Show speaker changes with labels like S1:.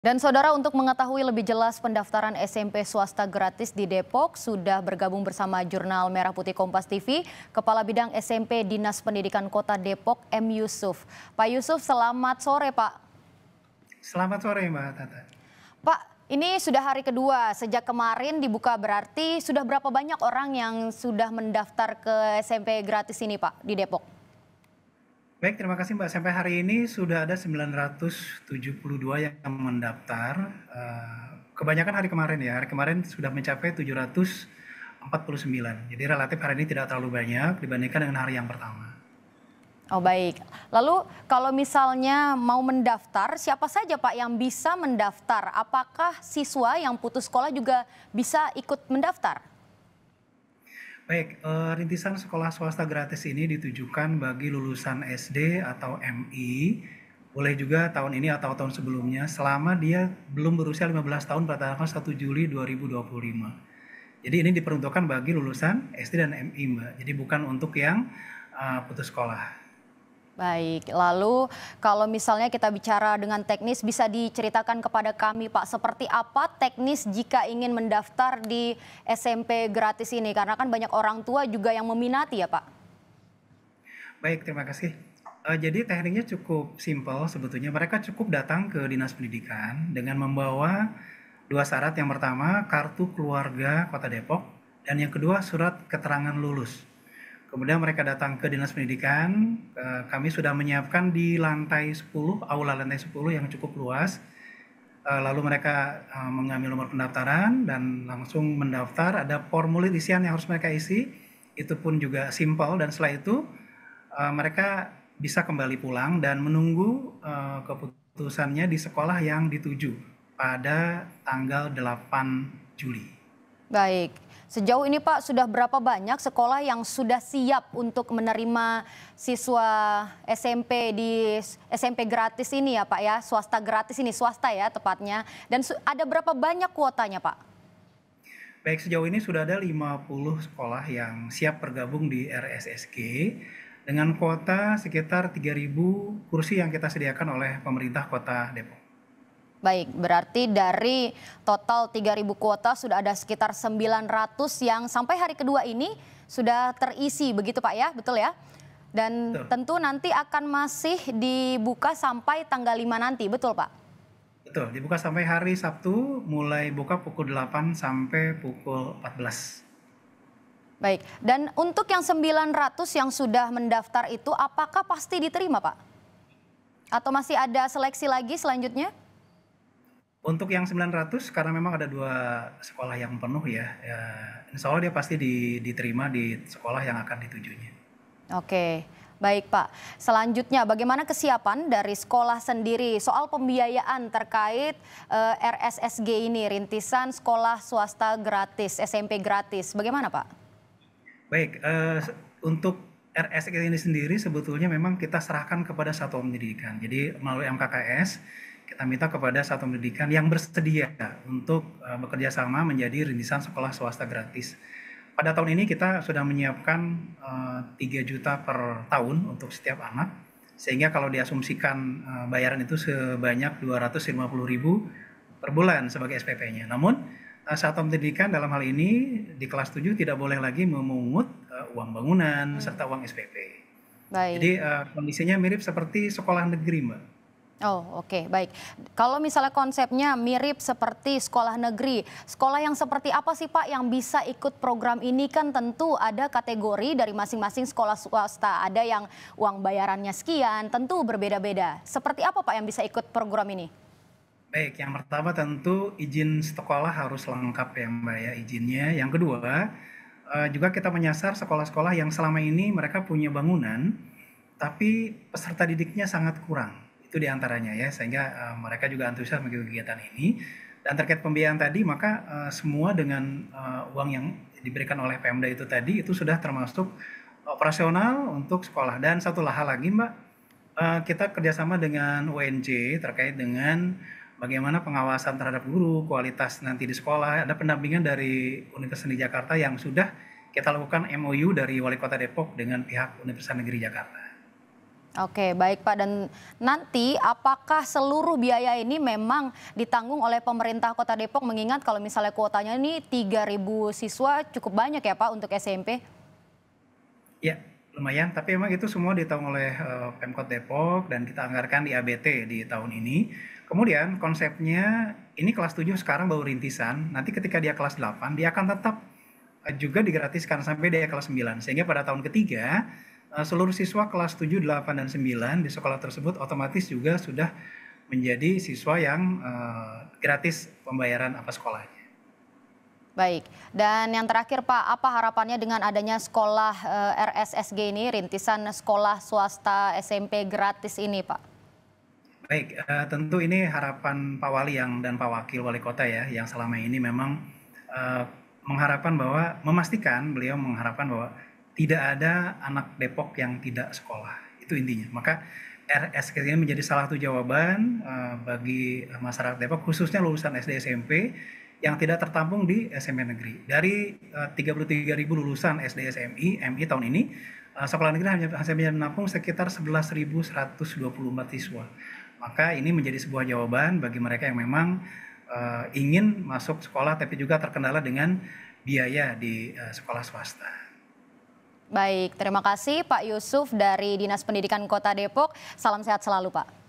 S1: Dan saudara, untuk mengetahui lebih jelas pendaftaran SMP swasta gratis di Depok, sudah bergabung bersama Jurnal Merah Putih Kompas TV, Kepala Bidang SMP Dinas Pendidikan Kota Depok, M. Yusuf. Pak Yusuf, selamat sore Pak.
S2: Selamat sore Mbak Tata.
S1: Pak, ini sudah hari kedua, sejak kemarin dibuka, berarti sudah berapa banyak orang yang sudah mendaftar ke SMP gratis ini Pak di Depok?
S2: Baik, terima kasih Mbak. Sampai hari ini sudah ada 972 yang mendaftar. Kebanyakan hari kemarin ya. Hari kemarin sudah mencapai 749. Jadi relatif hari ini tidak terlalu banyak dibandingkan dengan hari yang pertama.
S1: Oh baik, lalu kalau misalnya mau mendaftar, siapa saja Pak yang bisa mendaftar? Apakah siswa yang putus sekolah juga bisa ikut mendaftar?
S2: Baik, rintisan sekolah swasta gratis ini ditujukan bagi lulusan SD atau MI, boleh juga tahun ini atau tahun sebelumnya, selama dia belum berusia 15 tahun pada tanggal 1 Juli 2025. Jadi ini diperuntukkan bagi lulusan SD dan MI, Mbak. Jadi bukan untuk yang putus sekolah.
S1: Baik, lalu kalau misalnya kita bicara dengan teknis, bisa diceritakan kepada kami Pak, seperti apa teknis jika ingin mendaftar di SMP gratis ini? Karena kan banyak orang tua juga yang meminati ya Pak.
S2: Baik, terima kasih. Jadi tekniknya cukup simpel sebetulnya. Mereka cukup datang ke Dinas Pendidikan dengan membawa dua syarat. Yang pertama, kartu keluarga Kota Depok, dan yang kedua, surat keterangan lulus. Kemudian mereka datang ke Dinas Pendidikan, kami sudah menyiapkan di lantai 10, aula lantai 10 yang cukup luas. Lalu mereka mengambil nomor pendaftaran dan langsung mendaftar. Ada formulir isian yang harus mereka isi, itu pun juga simpel, dan setelah itu mereka bisa kembali pulang dan menunggu keputusannya di sekolah yang dituju pada tanggal 8 Juli.
S1: Baik, sejauh ini Pak sudah berapa banyak sekolah yang sudah siap untuk menerima siswa SMP di SMP gratis ini ya Pak ya, swasta gratis ini, swasta ya tepatnya. Dan ada berapa banyak kuotanya Pak?
S2: Baik, sejauh ini sudah ada 50 sekolah yang siap bergabung di RSSG dengan kuota sekitar 3.000 kursi yang kita sediakan oleh pemerintah Kota Depok.
S1: Baik, berarti dari total 3.000 kuota sudah ada sekitar 900 yang sampai hari kedua ini sudah terisi begitu Pak ya, betul ya? Dan
S2: Betul.
S1: tentu nanti akan masih dibuka sampai tanggal 5 nanti, betul Pak?
S2: Betul, dibuka sampai hari Sabtu, mulai buka pukul 8 sampai pukul 14.
S1: Baik, dan untuk yang 900 yang sudah mendaftar itu apakah pasti diterima Pak? Atau masih ada seleksi lagi selanjutnya?
S2: Untuk yang 900, karena memang ada dua sekolah yang penuh ya, insya Allah dia pasti diterima di sekolah yang akan ditujunya.
S1: Oke, baik Pak. Selanjutnya bagaimana kesiapan dari sekolah sendiri soal pembiayaan terkait RSSG ini, Rintisan Sekolah Swasta Gratis, SMP gratis. Bagaimana Pak?
S2: Baik, untuk RSSG ini sendiri sebetulnya memang kita serahkan kepada satuan pendidikan. Jadi melalui MKKS, kita minta kepada satuan pendidikan yang bersedia untuk bekerja sama menjadi rintisan sekolah swasta gratis. Pada tahun ini kita sudah menyiapkan 3 juta per tahun untuk setiap anak, sehingga kalau diasumsikan bayaran itu sebanyak 250.000 per bulan sebagai SPP-nya. Namun satuan pendidikan dalam hal ini di kelas 7 tidak boleh lagi memungut uang bangunan serta uang SPP.
S1: Baik.
S2: Jadi kondisinya mirip seperti sekolah negeri, Mbak.
S1: Oh oke, baik. Kalau misalnya konsepnya mirip seperti sekolah negeri, sekolah yang seperti apa sih Pak yang bisa ikut program ini? Kan tentu ada kategori dari masing-masing sekolah swasta, ada yang uang bayarannya sekian, tentu berbeda-beda. Seperti apa Pak yang bisa ikut program ini?
S2: Baik, yang pertama tentu izin sekolah harus lengkap ya Mbak ya, izinnya. Yang kedua, juga kita menyasar sekolah-sekolah yang selama ini mereka punya bangunan, tapi peserta didiknya sangat kurang. Itu diantaranya ya, sehingga mereka juga antusias mengikuti kegiatan ini. Dan terkait pembiayaan tadi, maka semua dengan uang yang diberikan oleh Pemda itu tadi, itu sudah termasuk operasional untuk sekolah. Dan satu hal lagi Mbak, kita kerjasama dengan UNJ terkait dengan bagaimana pengawasan terhadap guru, kualitas nanti di sekolah. Ada pendampingan dari Universitas Negeri Jakarta yang sudah kita lakukan MOU dari Wali Kota Depok dengan pihak Universitas Negeri Jakarta.
S1: Oke, baik Pak. Dan nanti apakah seluruh biaya ini memang ditanggung oleh pemerintah Kota Depok mengingat kalau misalnya kuotanya ini 3.000 siswa cukup banyak ya Pak untuk SMP?
S2: Ya, lumayan, tapi memang itu semua ditanggung oleh Pemkot Depok dan kita anggarkan di ABT di tahun ini. Kemudian konsepnya ini kelas 7 sekarang baru rintisan, nanti ketika dia kelas 8 dia akan tetap juga digratiskan sampai dia kelas 9. Sehingga pada tahun ketiga seluruh siswa kelas 7, 8, dan 9 di sekolah tersebut otomatis juga sudah menjadi siswa yang gratis pembayaran apa sekolahnya.
S1: Baik, dan yang terakhir Pak, apa harapannya dengan adanya sekolah RSSG ini, rintisan sekolah swasta SMP gratis ini Pak?
S2: Baik, tentu ini harapan Pak Wali dan Pak Wakil Wali Kota ya, yang selama ini memang eh, mengharapkan bahwa, beliau mengharapkan bahwa tidak ada anak Depok yang tidak sekolah. Itu intinya. Maka RSK ini menjadi salah satu jawaban bagi masyarakat Depok, khususnya lulusan SD SMP yang tidak tertampung di SMP negeri. Dari 33.000 lulusan SD SMI, MI tahun ini, sekolah negeri hanya menampung sekitar 11.124 siswa. Maka ini menjadi sebuah jawaban bagi mereka yang memang ingin masuk sekolah tapi juga terkendala dengan biaya di sekolah swasta.
S1: Baik, terima kasih Pak Yusuf dari Dinas Pendidikan Kota Depok. Salam sehat selalu Pak.